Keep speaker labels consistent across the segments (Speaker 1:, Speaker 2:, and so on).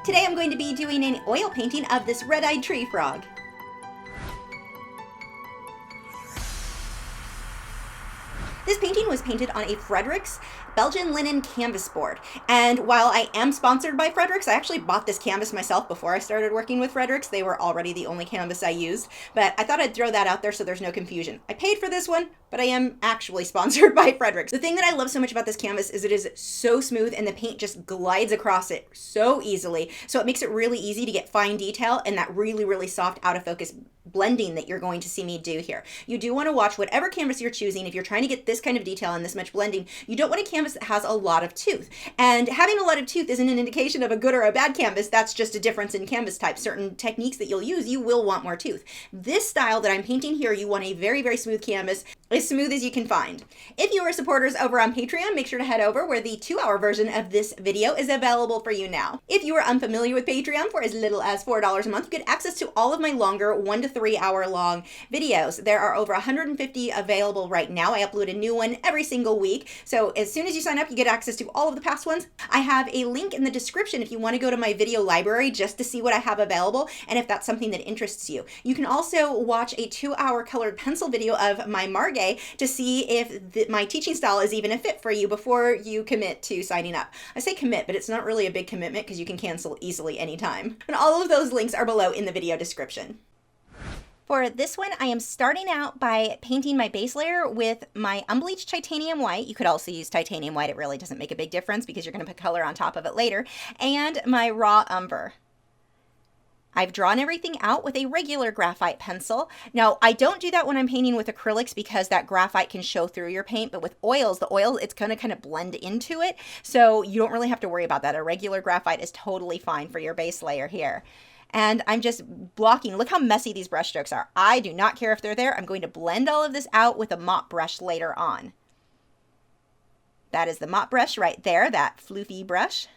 Speaker 1: Today I'm going to be doing an oil painting of this red-eyed tree frog. This painting was painted on a Frederick's Belgian linen canvas board. And while I am sponsored by Frederick's, I actually bought this canvas myself before I started working with Frederick's. They were already the only canvas I used, but I thought I'd throw that out there so there's no confusion. I paid for this one, but I am actually sponsored by Frederick's. The thing that I love so much about this canvas is it is so smooth and the paint just glides across it so easily. So it makes it really easy to get fine detail and that really, really soft out of focus blending that you're going to see me do here. You do want to watch whatever canvas you're choosing. If you're trying to get this kind of detail and this much blending, you don't want a canvas that has a lot of tooth. And having a lot of tooth isn't an indication of a good or a bad canvas. That's just a difference in canvas type. Certain techniques that you'll use, you will want more tooth. This style that I'm painting here, you want a very, very smooth canvas, as smooth as you can find. If you are supporters over on Patreon, make sure to head over where the 2-hour version of this video is available for you now. If you are unfamiliar with Patreon, for as little as $4 a month, you get access to all of my longer 1 to 3 hour long videos. There are over 150 available right now. I upload a new one every single week. So as soon as you sign up, you get access to all of the past ones. I have a link in the description if you want to go to my video library just to see what I have available and if that's something that interests you. You can also watch a 2-hour colored pencil video of my margay to see if my teaching style is even a fit for you before you commit to signing up. I say commit, but it's not really a big commitment because you can cancel easily anytime. And all of those links are below in the video description. For this one, I am starting out by painting my base layer with my unbleached titanium white. You could also use titanium white. It really doesn't make a big difference because you're going to put color on top of it later. And my raw umber. I've drawn everything out with a regular graphite pencil. Now, I don't do that when I'm painting with acrylics because that graphite can show through your paint, but with oils, the oil, it's going to kind of blend into it. So you don't really have to worry about that. A regular graphite is totally fine for your base layer here. And I'm just blocking. Look how messy these brush strokes are. I do not care if they're there. I'm going to blend all of this out with a mop brush later on. That is the mop brush right there, that floofy brush.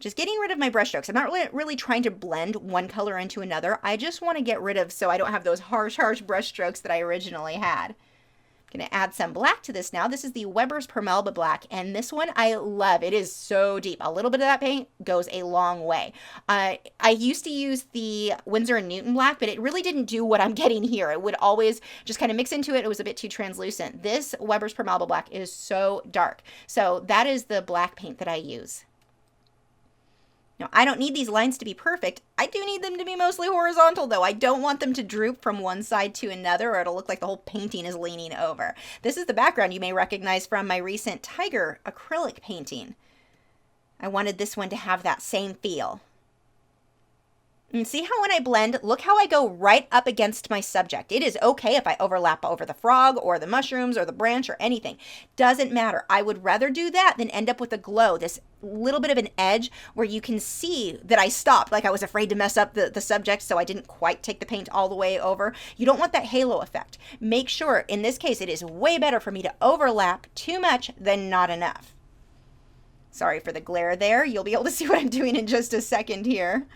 Speaker 1: Just getting rid of my brush strokes. I'm not really trying to blend one color into another. I just want to get rid of so I don't have those harsh brush strokes that I originally had. I'm going to add some black to this now. This is the Weber's Permelba black, and this one I love. It is so deep. A little bit of that paint goes a long way. I used to use the Winsor & Newton black, but it really didn't do what I'm getting here. It would always just kind of mix into it. It was a bit too translucent. This Weber's Permelba black is so dark. So that is the black paint that I use. Now, I don't need these lines to be perfect. I do need them to be mostly horizontal, though. I don't want them to droop from one side to another, or it'll look like the whole painting is leaning over. This is the background you may recognize from my recent tiger acrylic painting. I wanted this one to have that same feel. And see how when I blend, look how I go right up against my subject. It is okay if I overlap over the frog or the mushrooms or the branch or anything. Doesn't matter. I would rather do that than end up with a glow, this little bit of an edge where you can see that I stopped, like I was afraid to mess up the subject, so I didn't quite take the paint all the way over. You don't want that halo effect. Make sure, in this case, it is way better for me to overlap too much than not enough. Sorry for the glare there. You'll be able to see what I'm doing in just a second here.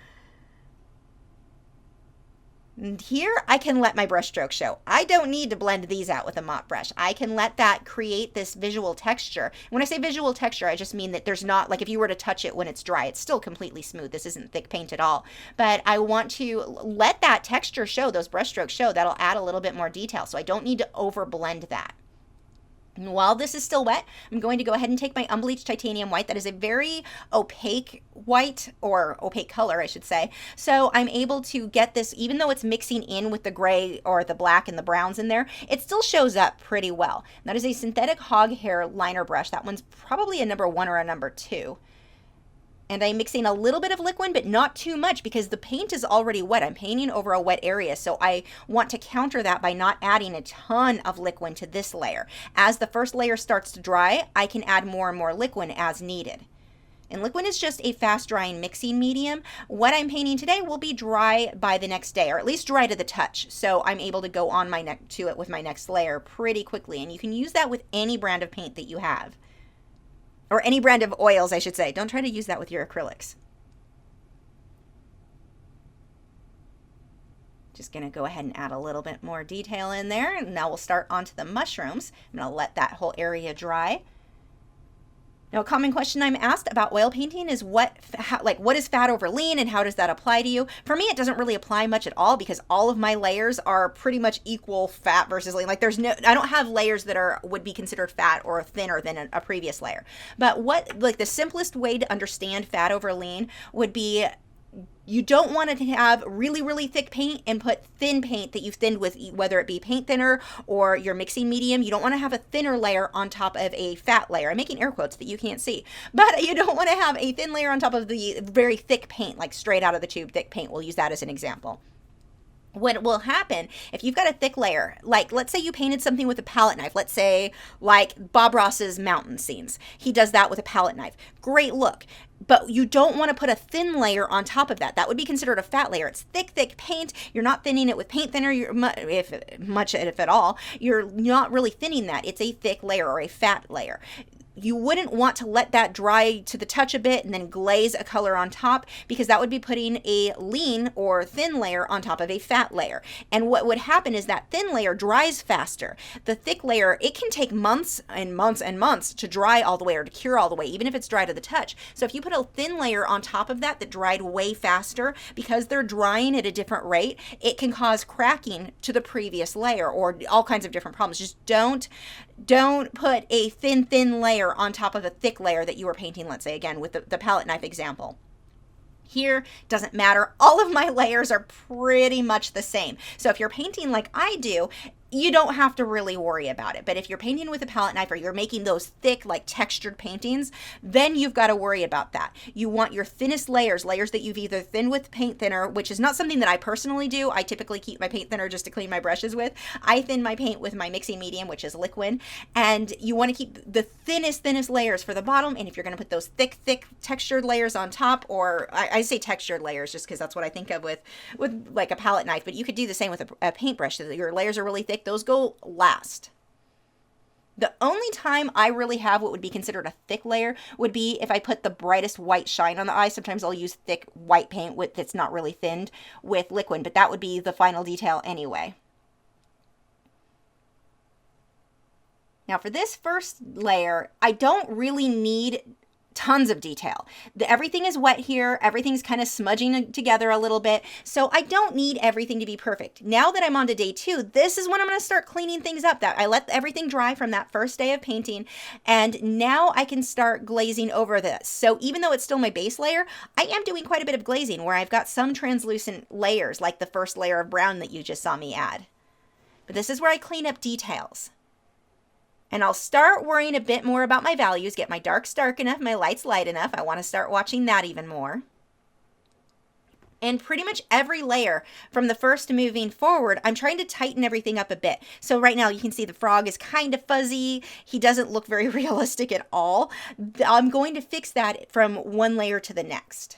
Speaker 1: And here I can let my brush stroke show. I don't need to blend these out with a mop brush. I can let that create this visual texture. When I say visual texture, I just mean that there's not, like if you were to touch it when it's dry, it's still completely smooth. This isn't thick paint at all. But I want to let that texture show, those brush strokes show. That'll add a little bit more detail. So I don't need to over blend that. And while this is still wet, I'm going to go ahead and take my unbleached titanium white. That is a very opaque white, or opaque color, I should say. So I'm able to get this, even though it's mixing in with the gray or the black and the browns in there, it still shows up pretty well. That is a synthetic hog hair liner brush. That one's probably a number 1 or a number 2. And I'm mixing a little bit of liquid, but not too much because the paint is already wet. I'm painting over a wet area, so I want to counter that by not adding a ton of liquid to this layer. As the first layer starts to dry, I can add more and more liquid as needed. And liquid is just a fast-drying mixing medium. What I'm painting today will be dry by the next day, or at least dry to the touch, so I'm able to go on to it with my next layer pretty quickly. And you can use that with any brand of paint that you have. Or any brand of oils, I should say. Don't try to use that with your acrylics. Just going to go ahead and add a little bit more detail in there. And now we'll start onto the mushrooms. I'm going to let that whole area dry. Now, a common question I'm asked about oil painting is what is fat over lean and how does that apply to you? For me, it doesn't really apply much at all because all of my layers are pretty much equal fat versus lean. Like I don't have layers that would be considered fat or thinner than a previous layer. But the simplest way to understand fat over lean would be, you don't want to have really, really thick paint and put thin paint that you've thinned with, whether it be paint thinner or your mixing medium. You don't want to have a thinner layer on top of a fat layer. I'm making air quotes that you can't see, but you don't want to have a thin layer on top of the very thick paint, like straight out of the tube thick paint. We'll use that as an example. What will happen if you've got a thick layer, like let's say you painted something with a palette knife, let's say like Bob Ross's mountain scenes. He does that with a palette knife. Great look. But you don't want to put a thin layer on top of that. That would be considered a fat layer. It's thick, thick paint. You're not thinning it with paint thinner, if at all. You're not really thinning that. It's a thick layer or a fat layer. You wouldn't want to let that dry to the touch a bit and then glaze a color on top, because that would be putting a lean or thin layer on top of a fat layer. And what would happen is that thin layer dries faster. The thick layer, it can take months and months and months to dry all the way or to cure all the way, even if it's dry to the touch. So if you put a thin layer on top of that dried way faster, because they're drying at a different rate, it can cause cracking to the previous layer or all kinds of different problems. Just don't put a thin layer on top of a thick layer that you were painting, let's say again with the palette knife example. Here, doesn't matter. All of my layers are pretty much the same. So if you're painting like I do, you don't have to really worry about it. But if you're painting with a palette knife or you're making those thick, like textured paintings, then you've got to worry about that. You want your thinnest layers that you've either thinned with paint thinner, which is not something that I personally do. I typically keep my paint thinner just to clean my brushes with. I thin my paint with my mixing medium, which is liquid. And you want to keep the thinnest layers for the bottom. And if you're going to put those thick textured layers on top, or I say textured layers just because that's what I think of with like a palette knife, but you could do the same with a paintbrush. So that your layers are really thick. Those go last. The only time I really have what would be considered a thick layer would be if I put the brightest white shine on the eye. Sometimes I'll use thick white paint that's not really thinned with liquid, but that would be the final detail anyway. Now for this first layer, I don't really need tons of detail. Everything is wet here. Everything's kind of smudging together a little bit. So I don't need everything to be perfect. Now that I'm on to day 2, this is when I'm going to start cleaning things up. That I let everything dry from that first day of painting. And now I can start glazing over this. So even though it's still my base layer, I am doing quite a bit of glazing where I've got some translucent layers like the first layer of brown that you just saw me add. But this is where I clean up details. And I'll start worrying a bit more about my values, get my darks dark enough, my lights light enough. I want to start watching that even more. And pretty much every layer from the first moving forward, I'm trying to tighten everything up a bit. So right now you can see the frog is kind of fuzzy. He doesn't look very realistic at all. I'm going to fix that from one layer to the next.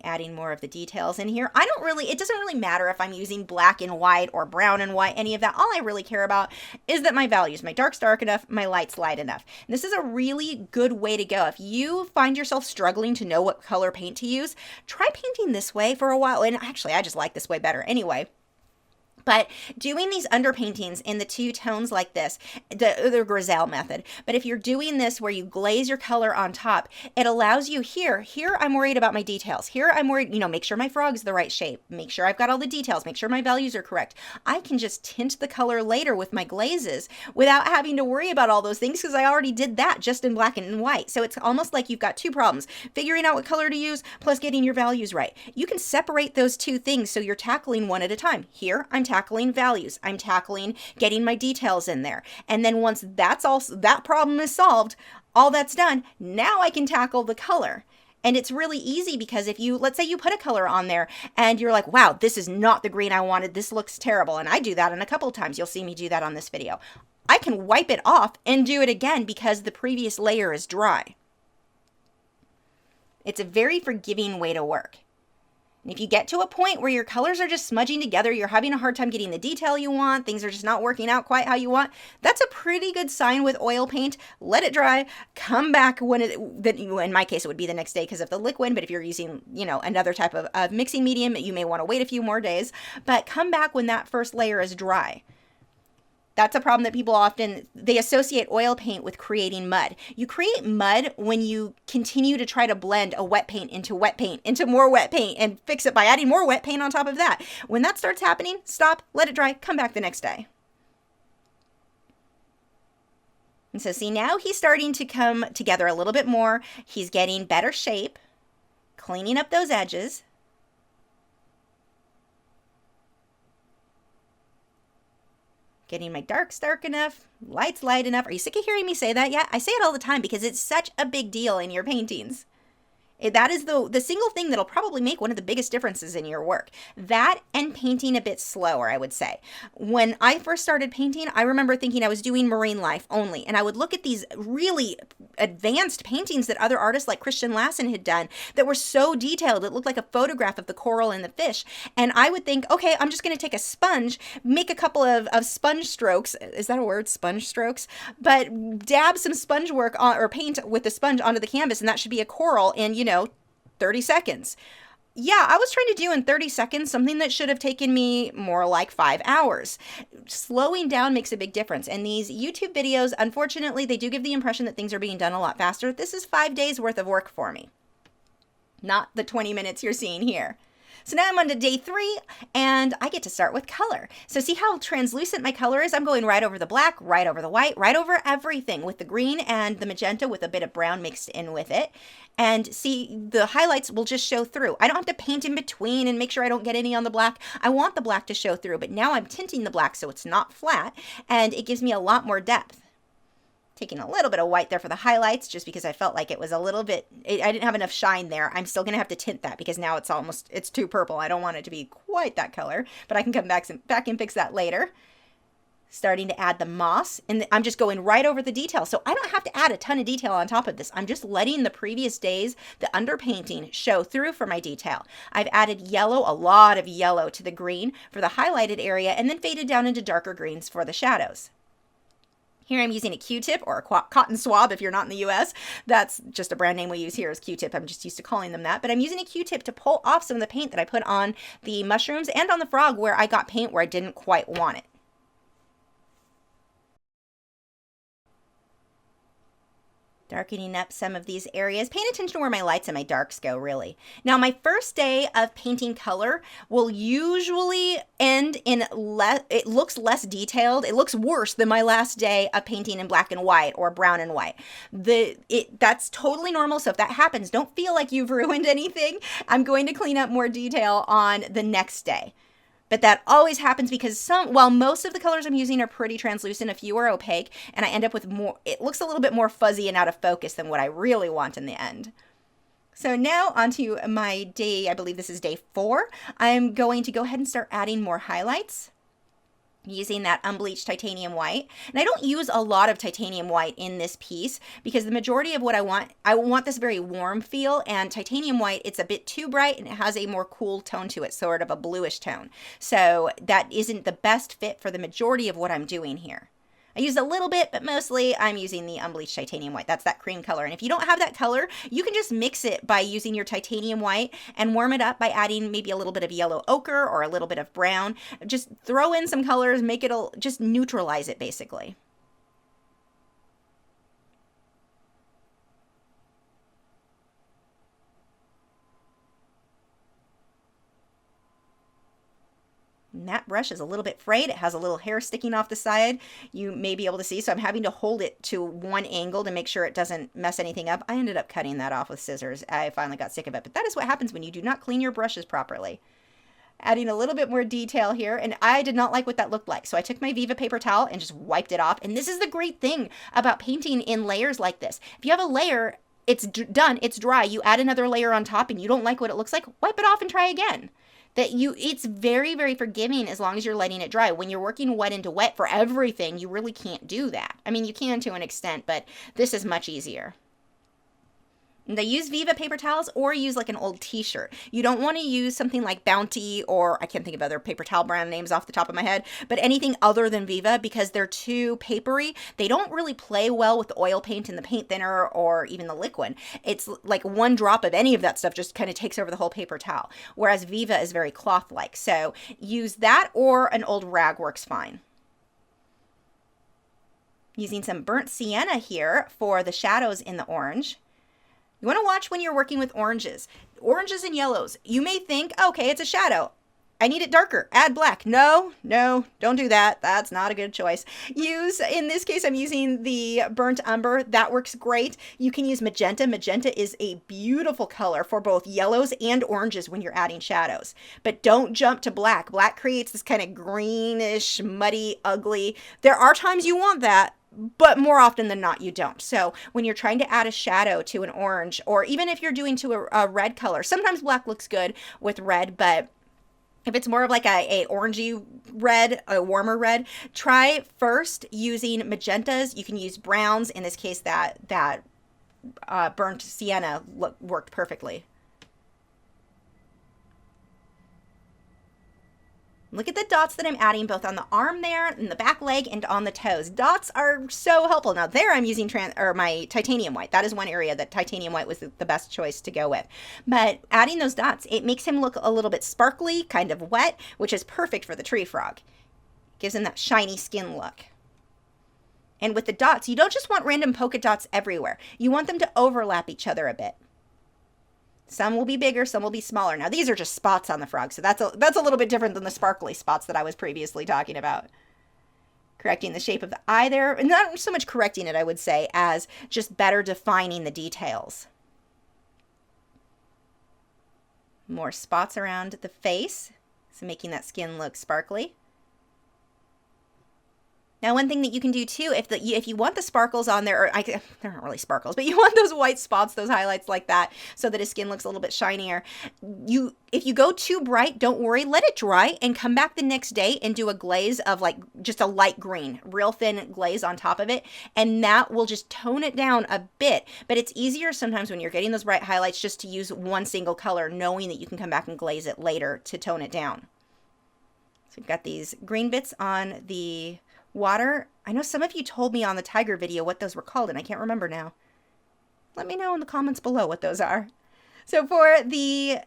Speaker 1: Adding more of the details in here. It doesn't really matter if I'm using black and white or brown and white, any of that. All I really care about is that my values, my dark's dark enough, my light's light enough. And this is a really good way to go. If you find yourself struggling to know what color paint to use, try painting this way for a while. And actually, I just like this way better anyway. But doing these underpaintings in the 2 tones like this, the grisaille method, but if you're doing this where you glaze your color on top, it allows you here I'm worried about my details. Here I'm worried, make sure my frog's the right shape, make sure I've got all the details, make sure my values are correct. I can just tint the color later with my glazes without having to worry about all those things because I already did that just in black and white. So it's almost like you've got 2 problems, figuring out what color to use plus getting your values right. You can separate those 2 things so you're tackling one at a time. Here I'm tackling values. I'm tackling getting my details in there. And then once that problem is solved, all that's done, now I can tackle the color. And it's really easy because let's say you put a color on there and you're like, wow, this is not the green I wanted. This looks terrible. And I do that in a couple of times. You'll see me do that on this video. I can wipe it off and do it again because the previous layer is dry. It's a very forgiving way to work. And if you get to a point where your colors are just smudging together, you're having a hard time getting the detail you want, things are just not working out quite how you want, that's a pretty good sign with oil paint. Let it dry, come back in my case, it would be the next day because of the liquid, but if you're using, another type of mixing medium, you may want to wait a few more days, but come back when that first layer is dry. That's a problem that people often, they associate oil paint with creating mud. You create mud when you continue to try to blend a wet paint into more wet paint and fix it by adding more wet paint on top of that. When that starts happening, stop, let it dry, come back the next day. And so see, now he's starting to come together a little bit more. He's getting better shape, cleaning up those edges. Getting my darks dark enough, lights light enough. Are you sick of hearing me say that yet? I say it all the time because it's such a big deal in your paintings. That is the single thing that'll probably make one of the biggest differences in your work. That and painting a bit slower, I would say. When I first started painting, I remember thinking I was doing marine life only, and I would look at these really advanced paintings that other artists like Christian Lassen had done that were so detailed, it looked like a photograph of the coral and the fish, and I would think, okay, I'm just going to take a sponge, make a couple of sponge strokes, is that a word, sponge strokes? But dab some sponge work on, or paint with the sponge onto the canvas, and that should be a coral in, 30 seconds. Yeah, I was trying to do in 30 seconds something that should have taken me more like 5 hours. Slowing down makes a big difference. And these YouTube videos, unfortunately, they do give the impression that things are being done a lot faster. This is 5 days worth of work for me, not the 20 minutes you're seeing here. So now I'm on to day 3, and I get to start with color. So see how translucent my color is? I'm going right over the black, right over the white, right over everything with the green and the magenta with a bit of brown mixed in with it. And see, the highlights will just show through. I don't have to paint in between and make sure I don't get any on the black. I want the black to show through, but now I'm tinting the black so it's not flat, and it gives me a lot more depth. Taking a little bit of white there for the highlights just because I felt like it was a little bit, I didn't have enough shine there. I'm still going to have to tint that because now it's too purple. I don't want it to be quite that color, but I can come back and fix that later. Starting to add the moss, and I'm just going right over the detail. So I don't have to add a ton of detail on top of this. I'm just letting the previous days, the underpainting, show through for my detail. I've added yellow, a lot of yellow to the green for the highlighted area, and then faded down into darker greens for the shadows. Here I'm using a Q-tip or a cotton swab if you're not in the US. That's just a brand name we use here is Q-tip. I'm just used to calling them that. But I'm using a Q-tip to pull off some of the paint that I put on the mushrooms and on the frog where I got paint where I didn't quite want it. Darkening up some of these areas. Paying attention to where my lights and my darks go, really. Now, my first day of painting color will usually end in it looks less detailed. It looks worse than my last day of painting in black and white or brown and white. That's totally normal. So if that happens, don't feel like you've ruined anything. I'm going to clean up more detail on the next day. But that always happens because while most of the colors I'm using are pretty translucent, a few are opaque, and I end up with more, it looks a little bit more fuzzy and out of focus than what I really want in the end. So now onto my day, I believe this is day 4. I'm going to go ahead and start adding more highlights using that unbleached titanium white. And I don't use a lot of titanium white in this piece because the majority of what I want this very warm feel, and titanium white, it's a bit too bright and it has a more cool tone to it, sort of a bluish tone. So that isn't the best fit for the majority of what I'm doing here. I used a little bit, but mostly I'm using the unbleached titanium white. That's that cream color. And if you don't have that color, you can just mix it by using your titanium white and warm it up by adding maybe a little bit of yellow ochre or a little bit of brown. Just throw in some colors, just neutralize it basically. And that brush is a little bit frayed. It has a little hair sticking off the side. You may be able to see, so I'm having to hold it to one angle to make sure it doesn't mess anything up. I ended up cutting that off with scissors. I finally got sick of it, but that is what happens when you do not clean your brushes properly. Adding a little bit more detail here, and I did not like what that looked like, so I took my Viva paper towel and just wiped it off. And this is the great thing about painting in layers like this. If you have a layer, it's done, it's dry, you add another layer on top and you don't like what it looks like, wipe it off and try again. It's very, very forgiving as long as you're letting it dry. When you're working wet into wet for everything, you really can't do that. I mean, you can to an extent, but this is much easier. And they use Viva paper towels or use like an old t-shirt. You don't want to use something like Bounty, or I can't think of other paper towel brand names off the top of my head, but anything other than Viva because they're too papery. They don't really play well with the oil paint and the paint thinner or even the liquid. It's like one drop of any of that stuff just kind of takes over the whole paper towel, whereas Viva is very cloth-like. So use that or an old rag works fine. Using some burnt sienna here for the shadows in the orange. You want to watch when you're working with oranges. Oranges and yellows. You may think, okay, it's a shadow. I need it darker. Add black. No, don't do that. That's not a good choice. In this case, I'm using the burnt umber. That works great. You can use magenta. Magenta is a beautiful color for both yellows and oranges when you're adding shadows. But don't jump to black. Black creates this kind of greenish, muddy, ugly. There are times you want that, but more often than not, you don't. So when you're trying to add a shadow to an orange, or even if you're doing to a red color, sometimes black looks good with red, but if it's more of like a orangey red, a warmer red, try first using magentas. You can use browns. In this case, that burnt sienna worked perfectly. Look at the dots that I'm adding both on the arm there and the back leg and on the toes. Dots are so helpful. Now there I'm using my titanium white. That is one area that titanium white was the best choice to go with. But adding those dots, it makes him look a little bit sparkly, kind of wet, which is perfect for the tree frog. Gives him that shiny skin look. And with the dots, you don't just want random polka dots everywhere. You want them to overlap each other a bit. Some will be bigger, some will be smaller. Now these are just spots on the frog, so that's a little bit different than the sparkly spots that I was previously talking about. Correcting the shape of the eye there, and not so much correcting it, I would say, as just better defining the details. More spots around the face, so making that skin look sparkly. Now, one thing that you can do too, if you want the sparkles on there, or they're not really sparkles, but you want those white spots, those highlights like that, so that his skin looks a little bit shinier. If you go too bright, don't worry, let it dry and come back the next day and do a glaze of like just a light green, real thin glaze on top of it, and that will just tone it down a bit. But it's easier sometimes when you're getting those bright highlights just to use one single color, knowing that you can come back and glaze it later to tone it down. So we've got these green bits on the water. I know some of you told me on the tiger video what those were called, and I can't remember now. Let me know in the comments below what those are. So for the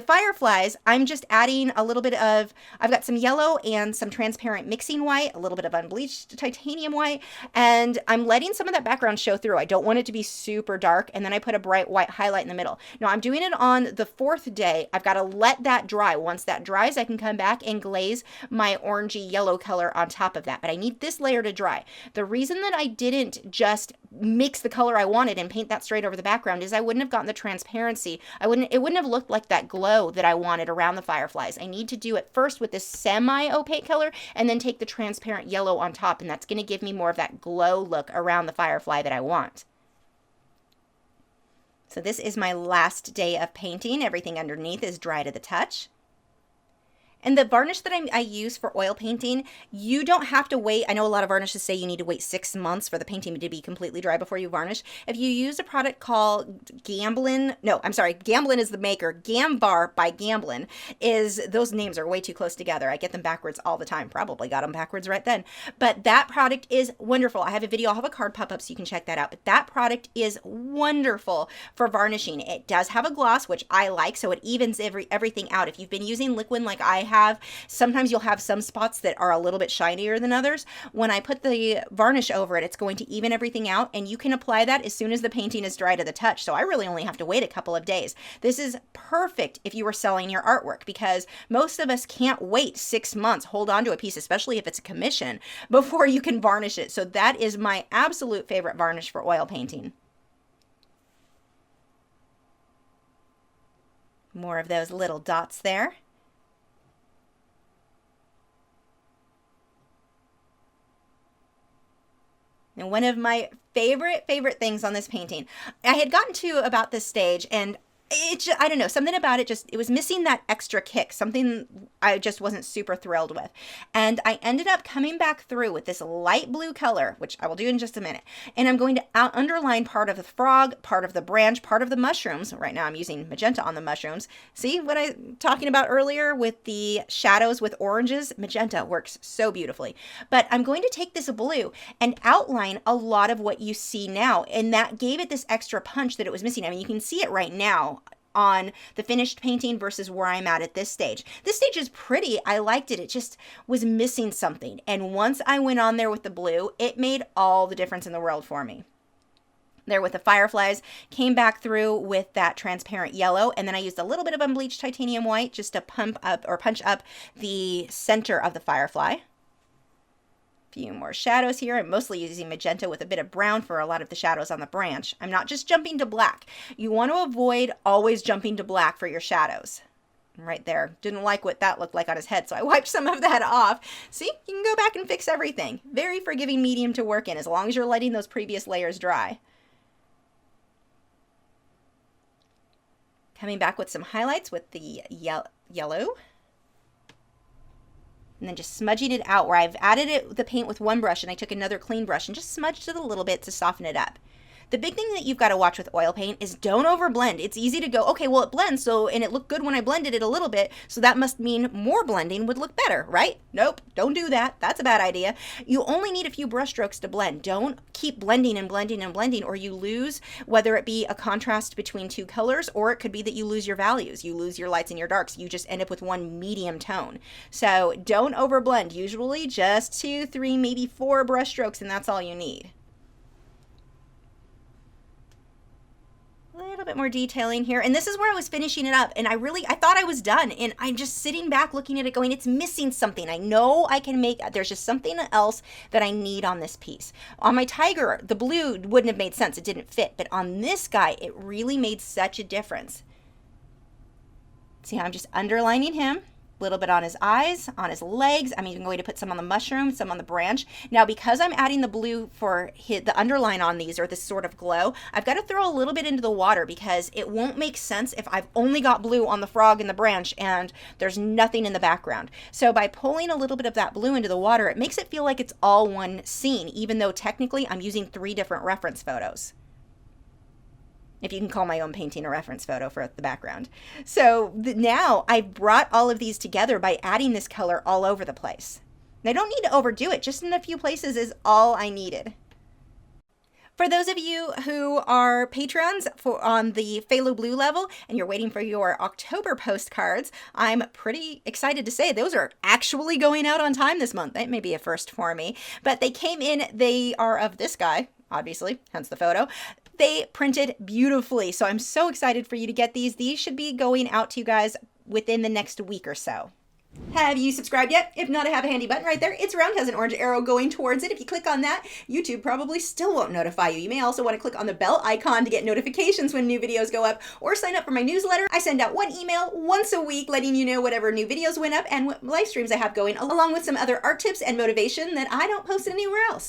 Speaker 1: fireflies, I'm just adding a little bit of, I've got some yellow and some transparent mixing white, a little bit of unbleached titanium white, and I'm letting some of that background show through. I don't want it to be super dark, and then I put a bright white highlight in the middle. Now I'm doing it on the 4th day. I've got to let that dry. Once that dries, I can come back and glaze my orangey yellow color on top of that, but I need this layer to dry. The reason that I didn't just mix the color I wanted and paint that straight over the background is I wouldn't have gotten the transparency. It wouldn't have looked like that glow that I wanted around the fireflies. I need to do it first with this semi-opaque color and then take the transparent yellow on top, and that's going to give me more of that glow look around the firefly that I want. So this is my last day of painting. Everything underneath is dry to the touch. And the varnish that I use for oil painting, you don't have to wait. I know a lot of varnishes say you need to wait 6 months for the painting to be completely dry before you varnish. If you use a product called Gamblin is the maker. Gambar by Gamblin those names are way too close together. I get them backwards all the time. Probably got them backwards right then. But that product is wonderful. I have a video, I'll have a card pop up so you can check that out. But that product is wonderful for varnishing. It does have a gloss, which I like, so it evens everything out. If you've been using liquid like I have, sometimes you'll have some spots that are a little bit shinier than others. When I put the varnish over it, it's going to even everything out, and you can apply that as soon as the painting is dry to the touch. So I really only have to wait a couple of days. This is perfect if you were selling your artwork, because most of us can't wait 6 months, hold on to a piece, especially if it's a commission, before you can varnish it. So that is my absolute favorite varnish for oil painting. More of those little dots there. And one of my favorite things on this painting, I had gotten to about this stage, and I don't know, something about it it was missing that extra kick, something I just wasn't super thrilled with. And I ended up coming back through with this light blue color, which I will do in just a minute. And I'm going to underline part of the frog, part of the branch, part of the mushrooms. Right now I'm using magenta on the mushrooms. See what I was talking about earlier with the shadows with oranges? Magenta works so beautifully. But I'm going to take this blue and outline a lot of what you see now. And that gave it this extra punch that it was missing. I mean, you can see it right now. on the finished painting versus where I'm at this stage. This stage is pretty. I liked it. It just was missing something. And once I went on there with the blue, it made all the difference in the world for me. There with the fireflies, came back through with that transparent yellow, and then I used a little bit of unbleached titanium white just to punch up the center of the firefly. Few more shadows here. I'm mostly using magenta with a bit of brown for a lot of the shadows on the branch. I'm not just jumping to black. You want to avoid always jumping to black for your shadows. Right there. Didn't like what that looked like on his head, so I wiped some of that off. See, you can go back and fix everything. Very forgiving medium to work in as long as you're letting those previous layers dry. Coming back with some highlights with the yellow. And then just smudging it out where I've added the paint with one brush and I took another clean brush and just smudged it a little bit to soften it up. The big thing that you've got to watch with oil paint is don't overblend. It's easy to go, okay, well it blends, and it looked good when I blended it a little bit, so that must mean more blending would look better, right? Nope, don't do that. That's a bad idea. You only need a few brush strokes to blend. Don't keep blending and blending and blending, or you lose, whether it be a contrast between two colors, or it could be that you lose your values. You lose your lights and your darks. You just end up with one medium tone. So don't overblend. Usually just 2, 3, maybe 4 brush strokes, and that's all you need. A little bit more detailing here, and this is where I was finishing it up, and I thought I was done, and I'm just sitting back looking at it going, it's missing something. I know I can make, there's just something else that I need on this piece. On my tiger, the blue wouldn't have made sense, it didn't fit, but on this guy, it really made such a difference. See how I'm just underlining him? A little bit on his eyes, on his legs. I'm even going to put some on the mushroom, some on the branch. Now, because I'm adding the blue for the underline on these, or this sort of glow, I've got to throw a little bit into the water because it won't make sense if I've only got blue on the frog and the branch and there's nothing in the background. So by pulling a little bit of that blue into the water, it makes it feel like it's all one scene, even though technically I'm using 3 different reference photos. If you can call my own painting a reference photo for the background. So now I've brought all of these together by adding this color all over the place. And I don't need to overdo it, just in a few places is all I needed. For those of you who are patrons on the Phthalo Blue level and you're waiting for your October postcards, I'm pretty excited to say those are actually going out on time this month. That may be a first for me, but they came in, they are of this guy, obviously, hence the photo. They printed beautifully, so I'm so excited for you to get these. These should be going out to you guys within the next week or so. Have you subscribed yet? If not, I have a handy button right there. It's round, has an orange arrow going towards it. If you click on that, YouTube probably still won't notify you. You may also want to click on the bell icon to get notifications when new videos go up, or sign up for my newsletter. I send out one email once a week letting you know whatever new videos went up and what live streams I have going, along with some other art tips and motivation that I don't post anywhere else.